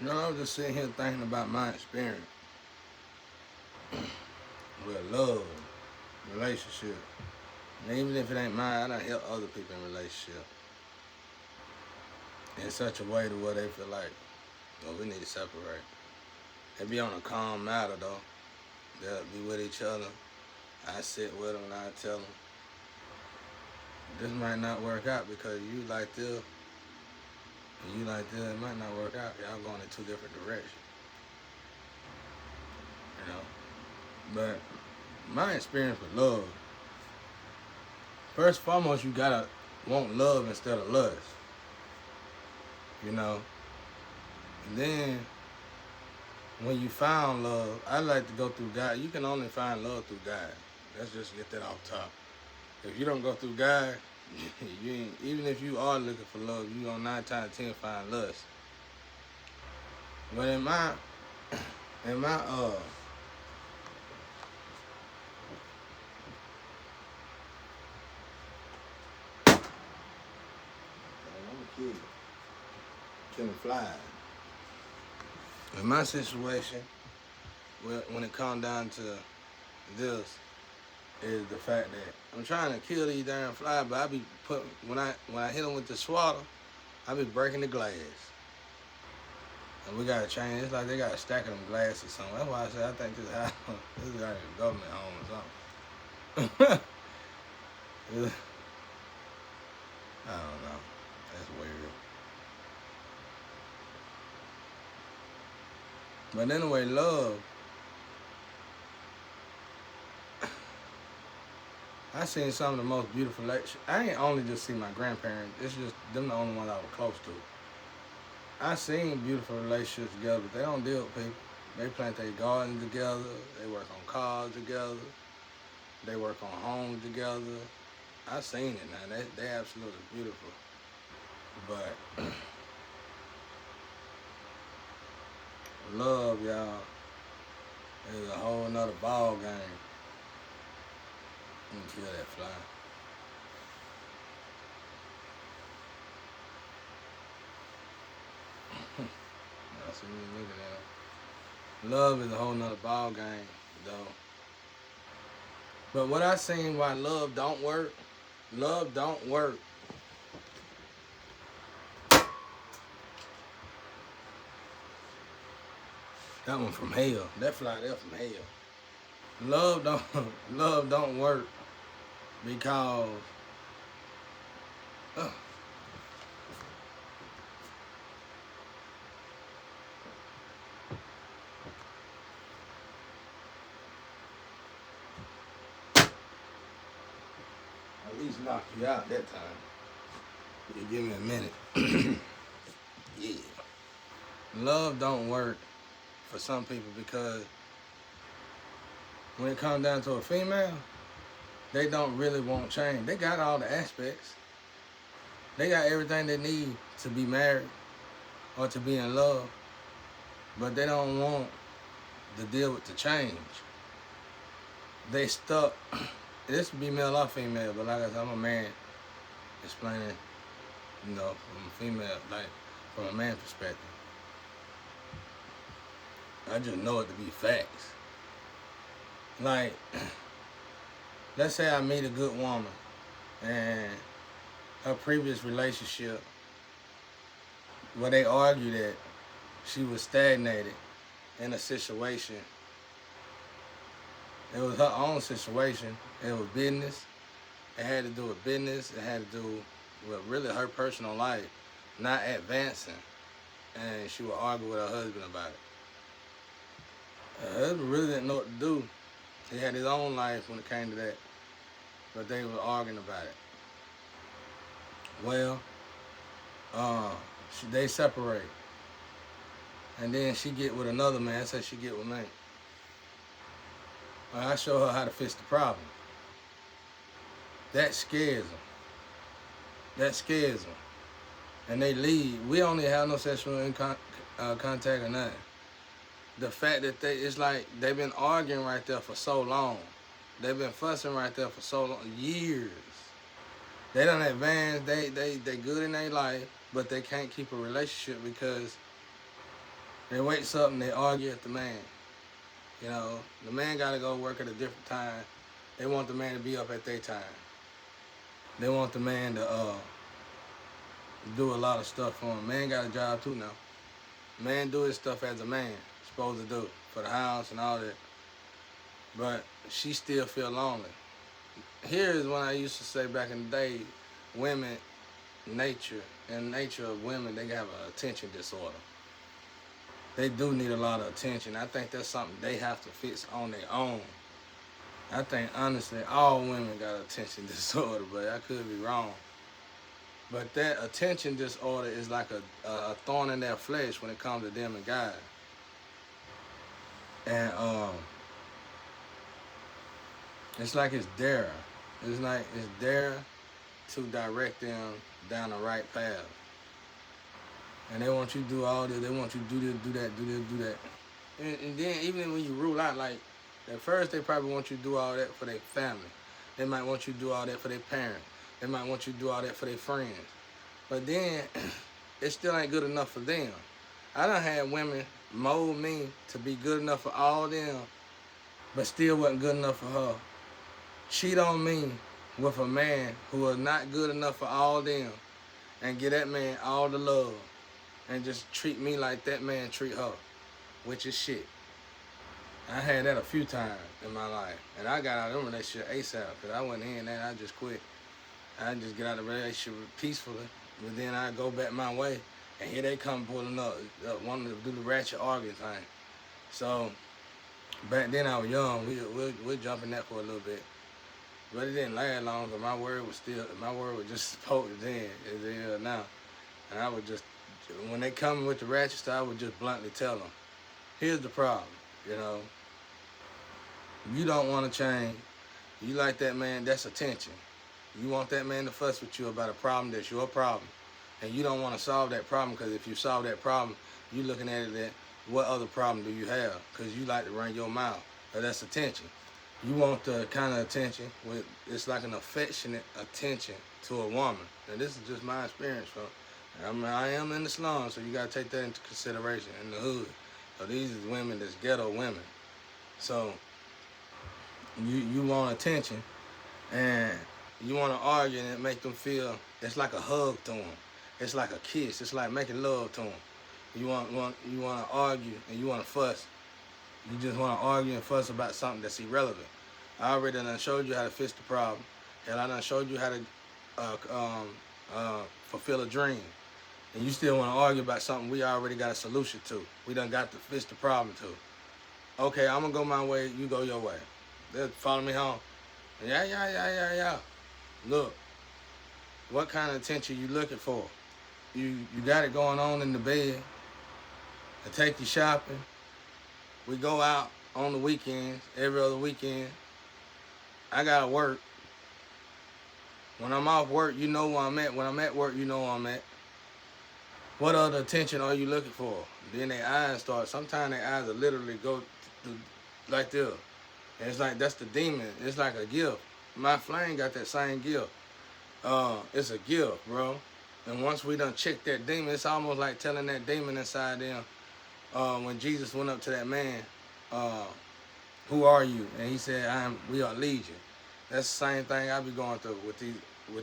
You know, I was just sitting here thinking about my experience with love, relationship. And even if it ain't mine, I done help other people in relationship in such a way to where they feel like, oh, we need to separate. They be on a calm matter though. They'll be with each other. I sit with them and I tell them, this might not work out because you like this and you like this. It might not work out. Y'all going in two different directions, you know. But my experience with love, first and foremost, you gotta want love instead of lust, you know. And then when you found love, I like to go through God. You can only find love through God. Let's just get that off top. If you don't go through God, you ain't, even if you are looking for love, you gonna 9 times 10 find lust. But in my I'm a kid, killing flies. In my situation, when it comes down to this, is the fact that I'm trying to kill these damn flies, but I be putting when I hit them with the swatter, I be breaking the glass. And we gotta change. It's like they got a stack of them glass or something. That's why I said I think this house, this is like a government home or something. I don't know. That's weird. But anyway, love. I seen some of the most beautiful lectures. I ain't only just seen my grandparents. It's just them the only ones I was close to. I seen beautiful relationships together, but they don't deal with people. They plant their garden together. They work on cars together. They work on homes together. I seen it now. They absolutely beautiful. But love, y'all, is a whole nother ball game. Let me kill that fly. I see me looking at it. Love is a whole nother ball game, though. But what I seen why love don't work, love don't work. That one from hell. That fly there from hell. Love don't love don't work because uh, at least knock you out that time. You give me a minute. Yeah. Love don't work for some people because when it comes down to a female, they don't really want change. They got all the aspects. They got everything they need to be married or to be in love, but they don't want to deal with the change. They stuck. This could be male or female, but like I said, I'm a man explaining, from a female, like from a man perspective. I just know it to be facts. Like, let's say I meet a good woman and her previous relationship, where they argue that she was stagnated in a situation. It was her own situation. It was business. It had to do with business. It had to do with really her personal life, not advancing. And she would argue with her husband about it. Her husband really didn't know what to do. He had his own life when it came to that. But they were arguing about it. Well, they separate. And then she get with another man. Say she get with me. I show her how to fix the problem. That scares them. That scares them. And they leave. We only have no sexual contact or nothing. The fact that it's like they've been arguing right there for so long. They've been fussing right there for so long, years. They don't advance. They good in their life, but they can't keep a relationship because They wakes up and they argue at the man. You know, the man got to go work at a different time. They want the man to be up at their time. They want the man to do a lot of stuff for him. Man got a job too now. Man do his stuff as a man supposed to do for the house and all that. But she still feel lonely. Here is when I used to say back in the day, women, nature of women, they have an attention disorder. They do need a lot of attention. I think that's something they have to fix on their own. I think honestly all women got attention disorder, but I could be wrong. But that attention disorder is like a thorn in their flesh when it comes to them and God. And it's like it's there. It's like it's there to direct them down the right path. And they want you to do all this. They want you to do this, do that, do this, do that. And then even when you rule out, like, at first they probably want you to do all that for their family. They might want you to do all that for their parents. They might want you to do all that for their friends. But then, it still ain't good enough for them. I done had women mold me to be good enough for all them, but still wasn't good enough for her. Cheat on me with a man who was not good enough for all them, and give that man all the love, and just treat me like that man treat her, which is shit. I had that a few times in my life, and I got out of them relationship ASAP, because I wasn't in that. I just quit. I just get out of the relationship peacefully, but then I go back my way, and here they come pulling up wanting to do the ratchet arguing thing. So back then I was young. We'll jump in that for a little bit, but it didn't last long. But my word was just spoken then as it is now, and I would just, when they come with the ratchet stuff, I would just bluntly tell them, here's the problem. You know, you don't want to change. You like that man, that's attention. You want that man to fuss with you about a problem that's your problem. And you don't want to solve that problem, because if you solve that problem, you're looking at it that, what other problem do you have? Because you like to run your mouth. But that's attention. You want the kind of attention, it's like an affectionate attention to a woman. And this is just my experience, folks. I am in the slums, so you got to take that into consideration, in the hood. So these are women that's ghetto women. So you want attention, and you want to argue, and it make them feel it's like a hug to them. It's like a kiss. It's like making love to them. You want to argue, and you want to fuss. You just want to argue and fuss about something that's irrelevant. I already done showed you how to fix the problem. Hell, I done showed you how to fulfill a dream. And you still want to argue about something we already got a solution to. We done got to fix the problem to. Okay, I'm going to go my way, you go your way. They'll follow me home. Yeah. Look, what kind of attention you looking for? You got it going on in the bed. I take you shopping. We go out on the weekends, every other weekend. I got to work. When I'm off work, you know where I'm at. When I'm at work, you know where I'm at. What other attention are you looking for? Then their eyes start, sometimes their eyes will literally go like this. And it's like, that's the demon. It's like a gift. My flame got that same gift. It's a gift, bro. And once we done check that demon, it's almost like telling that demon inside them, when Jesus went up to that man, who are you? And he said, we are legion. That's the same thing I be going through with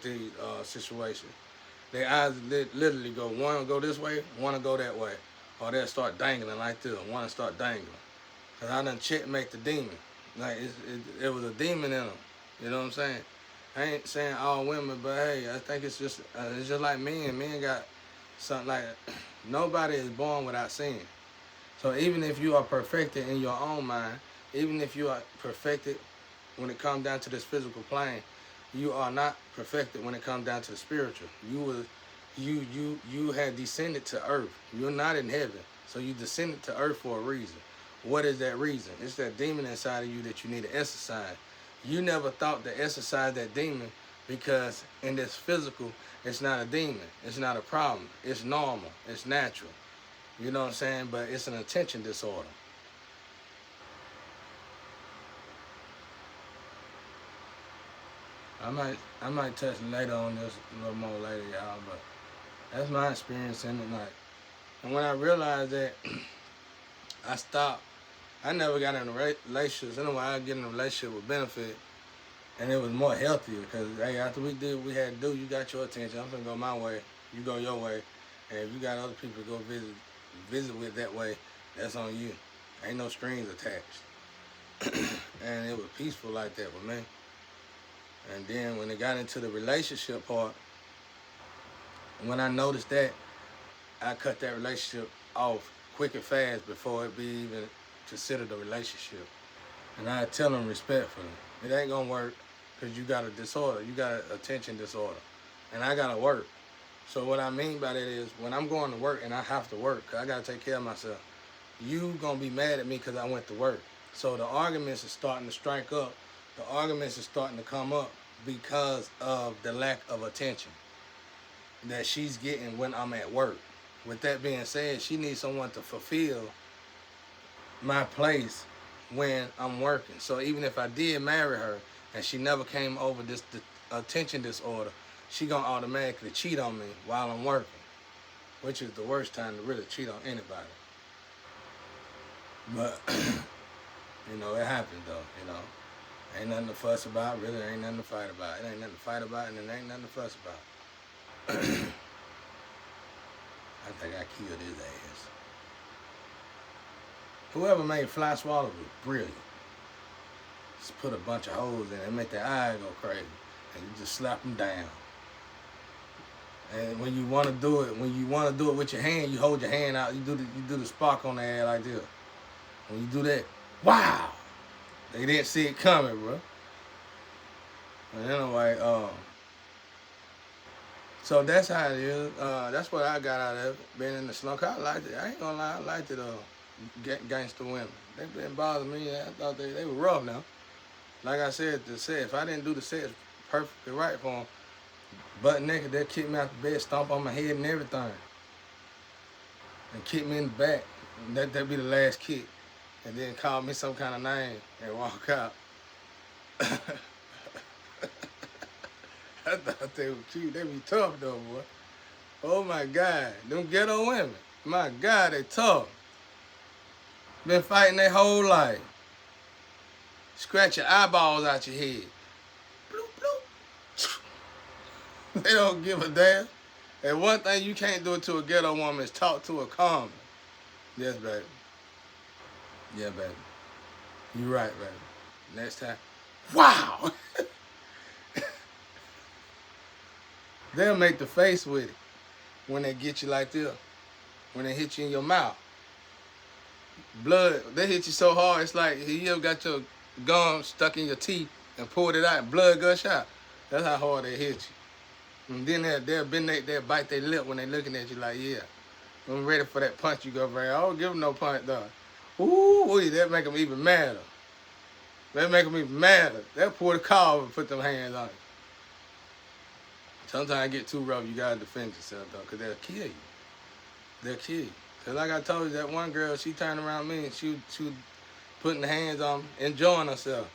these situations. Their eyes literally go, one will go this way, one will go that way. Or they'll start dangling like this, one will start dangling. Because I done checkmate the demon. Like, it was a demon in them. You know what I'm saying? I ain't saying all women, but hey, I think it's just like men. Men got something like, nobody is born without sin. So even if you are perfected in your own mind, even if you are perfected when it comes down to this physical plane, you are not perfected when it comes down to the spiritual. You had descended to earth. You're not in heaven. So you descended to earth for a reason. What is that reason? It's that demon inside of you that you need to exercise. You never thought to exercise that demon, because in this physical, it's not a demon. It's not a problem. It's normal. It's natural. You know what I'm saying? But it's an attention disorder. I might touch later on this a little more later, y'all, but that's my experience in the night. And when I realized that I stopped. I never got in a relationship. Anyway, I get in a relationship with benefit, and it was more healthier because hey, after we did what we had to do, you got your attention. I'm gonna go my way, you go your way, and if you got other people to go visit with that way, that's on you. Ain't no strings attached, and it was peaceful like that with me. And then when it got into the relationship part, when I noticed that, I cut that relationship off quick and fast before it be even considered a relationship. And I tell them respectfully, it ain't gonna work because you got a disorder. You got an attention disorder. And I gotta work. So what I mean by that is when I'm going to work and I have to work, cause I gotta take care of myself, you gonna be mad at me because I went to work. So the arguments is starting to strike up. The arguments is starting to come up because of the lack of attention that she's getting when I'm at work. With that being said, she needs someone to fulfill my place when I'm working. So even if I did marry her and she never came over this attention disorder, she gonna automatically cheat on me while I'm working, which is the worst time to really cheat on anybody. But you know, it happens though. You know, ain't nothing to fuss about. Really, ain't nothing to fight about. It ain't nothing to fight about, and it ain't nothing to fuss about. I think I killed his ass. Whoever made Fly Swallow was brilliant. Just put a bunch of holes in it and make their eye go crazy. And you just slap them down. And when you want to do it, with your hand, you hold your hand out. You do the spark on the air like this. When you do that, wow! They didn't see it coming, bro. But anyway, so that's how it is. That's what I got out of it. Being in the slump, I liked it. I ain't gonna lie, I liked it. Gangster women. They been bothering me. I thought they were rough now. Like I said, the sex, if I didn't do the sex perfectly right for them, butt naked, they'd kick me out the bed, stomp on my head and everything. And kick me in the back. And that'd be the last kick. And then call me some kind of name and walk out. I thought they were cute. They be tough though, boy. Oh my God. Them ghetto women. My God, they tough. Been fighting their whole life. Scratch your eyeballs out your head. Bloop, bloop. They don't give a damn. And one thing you can't do to a ghetto woman is talk to her calmly. Yes, baby. Yeah, baby. You right, baby. Next time. Wow! They'll make the face with it when they get you like this. When they hit you in your mouth. Blood, they hit you so hard, it's like you ever got your gum stuck in your teeth and pulled it out and blood gush out. That's how hard they hit you. And then they'll bite their lip when they looking at you like, yeah, I'm ready for that punch you go bring. I don't give them no punch, though. Ooh, that make them even madder. That make them even madder. They'll pull the car over and put them hands on you. Sometimes it get too rough, you gotta defend yourself, though, because they'll kill you. They'll kill you. Cause like I told you, that one girl, she turned around me and she was putting the hands on me, enjoying herself.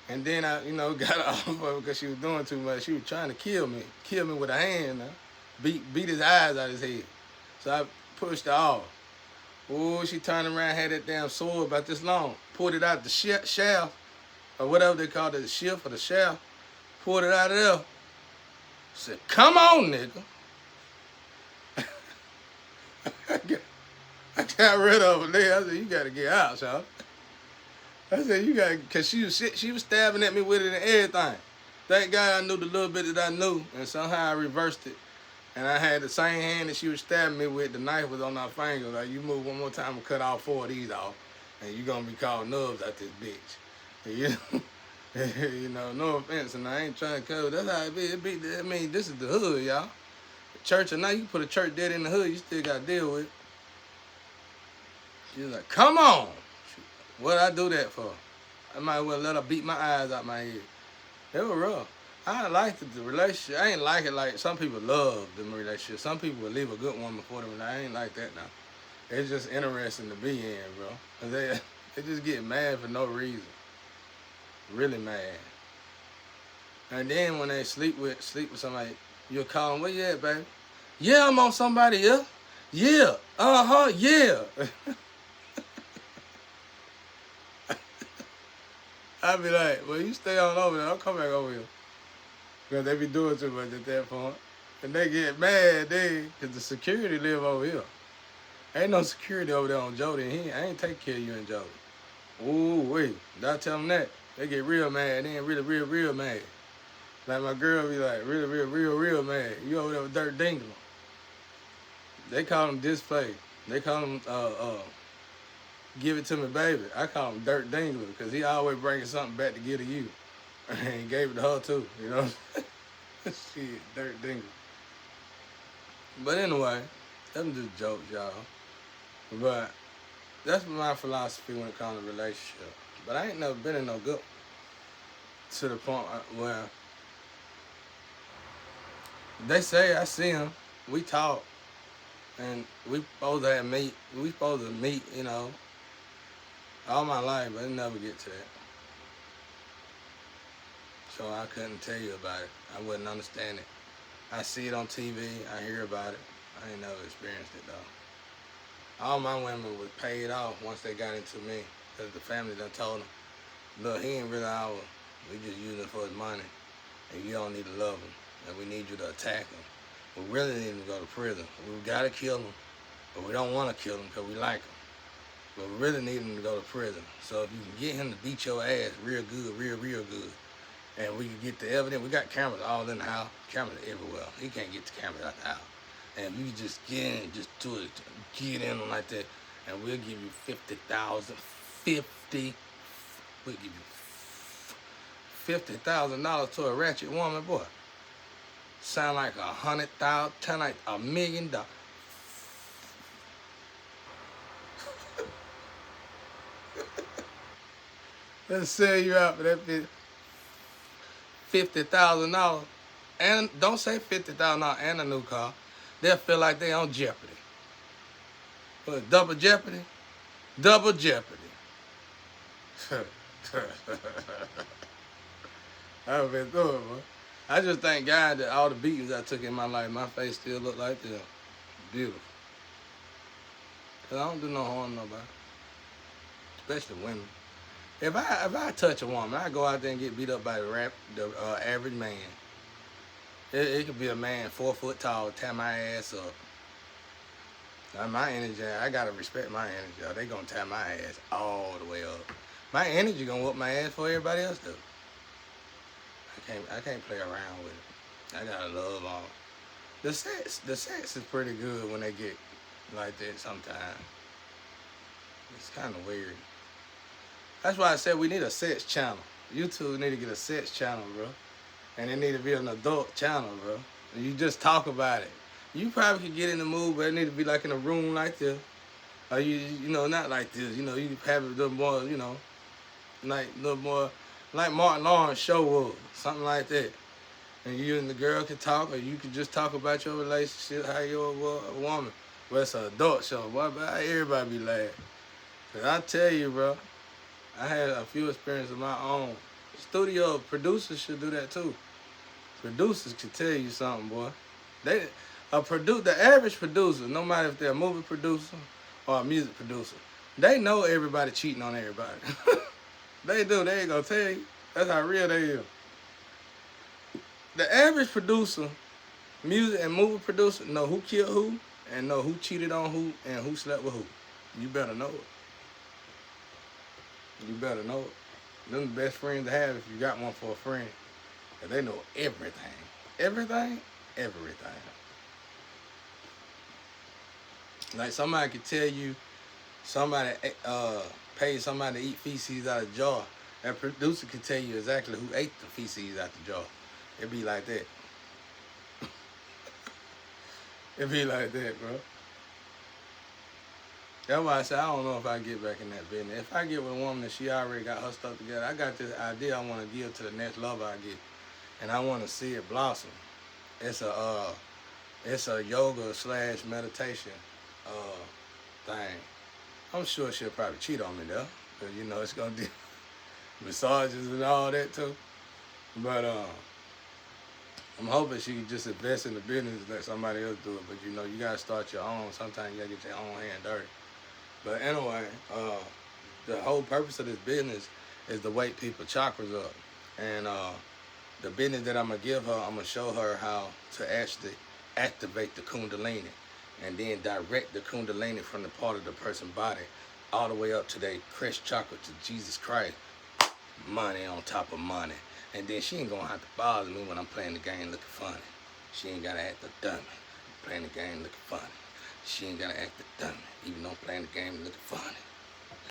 And then I, got off of her because she was doing too much. She was trying to kill me with a hand. Beat his eyes out his head. So I pushed her off. Ooh, she turned around, had that damn sword about this long, pulled it out the shaft, or whatever they call it, the shift or the shaft, pulled it out of there. Said, come on, nigga. I got rid of her there. I said, you gotta get out, y'all. I said, you gotta, cause she was stabbing at me with it and everything. Thank God I knew the little bit that I knew, and somehow I reversed it. And I had the same hand that she was stabbing me with, the knife was on her finger. Like, you move one more time and cut all 4 of these off, and you're gonna be called nubs out this bitch. No offense, and I ain't trying to cover. That's how it be. I mean, this is the hood, y'all. Church or not, you can put a church dead in the hood, you still gotta deal with it. She was like, come on. What'd I do that for? I might as well let her beat my eyes out my head. It was rough. I liked the relationship. I ain't like it like some people love the relationship. Some people would leave a good woman for them, and I ain't like that now. It's just interesting to be in, bro. Cause they just get mad for no reason. Really mad. And then when they sleep with somebody, you'll call them, where you at, baby? Yeah, I'm on somebody else. Yeah. Uh-huh, yeah. I be like, well, you stay on over there. I'll come back over here. Because they be doing too much at that point. And they get mad, because the security live over here. Ain't no security over there on Jody. I ain't take care of you in Jody. Ooh, wait. Don't tell them that. They get real mad. They ain't really, real mad. Like my girl be like, really, real mad. You over there with Dirt Dingler. They call him Display. They call him Give It To Me Baby. I call him Dirt Dingler because he always bringing something back to give to you. And he gave it to her too, you know? Shit, Dirt Dingler. But anyway, them just jokes, y'all. But that's my philosophy when it comes to relationship. But I ain't never been in no good to the point where they say I see him, we talk, and we supposed to meet, you know, all my life, but it never get to that. So I couldn't tell you about it. I wouldn't understand it. I see it on TV, I hear about it. I ain't never experienced it though. All my women was paid off once they got into me, because the family done told them, look, he ain't really ours. We just use him for his money, and you don't need to love him, and we need you to attack him. We really need him to go to prison. We gotta kill him, but we don't want to kill him because we like him. But we really need him to go to prison. So if you can get him to beat your ass real good, real good, and we can get the evidence, we got cameras all in the house, cameras everywhere. He can't get the cameras out the house. And we just get in, just do it, get in like that, and we'll give you 50,000, we'll give you $50,000 to a ratchet woman, boy. Sound like 100,000, sound like $1 million. Let's sell you out for that $50,000. And don't say $50,000 and a new car. They'll feel like they on Jeopardy. What, double Jeopardy? Double Jeopardy. I've been through it, boy. I just thank God that all the beatings I took in my life, my face still look like this. Beautiful. Cause I don't do no harm to nobody. Especially women. If I touch a woman, I go out there and get beat up by the average man. It could be a man 4 foot tall, tear my ass up. Now my energy, I gotta respect my energy. They gonna tear my ass all the way up. My energy gonna whoop my ass before everybody else do. I can't play around with it. I gotta love all. The sex is pretty good when they get like that sometimes. It's kind of weird. That's why I said we need a sex channel. YouTube need to get a sex channel, bro. And it need to be an adult channel, bro. And you just talk about it. You probably could get in the mood, but it need to be like in a room like this. Or you know, not like this. You know, you have it a little more, you know, like a little more, like Martin Lawrence show was, something like that. And you and the girl can talk, or you can just talk about your relationship, how you're a woman. Well, it's an adult show, boy, but everybody be laughing. Cause I tell you, bro, I had a few experiences of my own. Studio producers should do that too. Producers can tell you something, boy. The average producer, no matter if they're a movie producer or a music producer, they know everybody cheating on everybody. They do. They ain't gonna tell you. That's how real they is. The average producer, music and movie producer, know who killed who and know who cheated on who and who slept with who. You better know it. You better know it. Them the best friends to have if you got one for a friend. Cause they know everything. Everything? Everything. Like somebody could tell you somebody paid somebody to eat feces out of a jar. That producer could tell you exactly who ate the feces out the jar. It'd be like that. It'd be like that, bro. That's why I said I don't know if I get back in that business. If I get with a woman and she already got her stuff together, I got this idea I want to give to the next level I get, and I want to see it blossom. It's a yoga / meditation thing. I'm sure she'll probably cheat on me though, cause you know it's gonna do massages and all that too. But I'm hoping she can just invest in the business and let somebody else do it. But you know, you gotta start your own. Sometimes you gotta get your own hand dirty. But anyway, the whole purpose of this business is to wake people chakras up. And the business that I'm gonna give her, I'm gonna show her how to actually activate the Kundalini, and then direct the Kundalini from the part of the person's body all the way up to their crest chakra, to Jesus Christ. Money on top of money. And then she ain't gonna have to bother me when I'm playing the game looking funny. She ain't gotta act a dummy playing the game looking funny. She ain't gotta act a dummy even though I'm playing the game looking funny.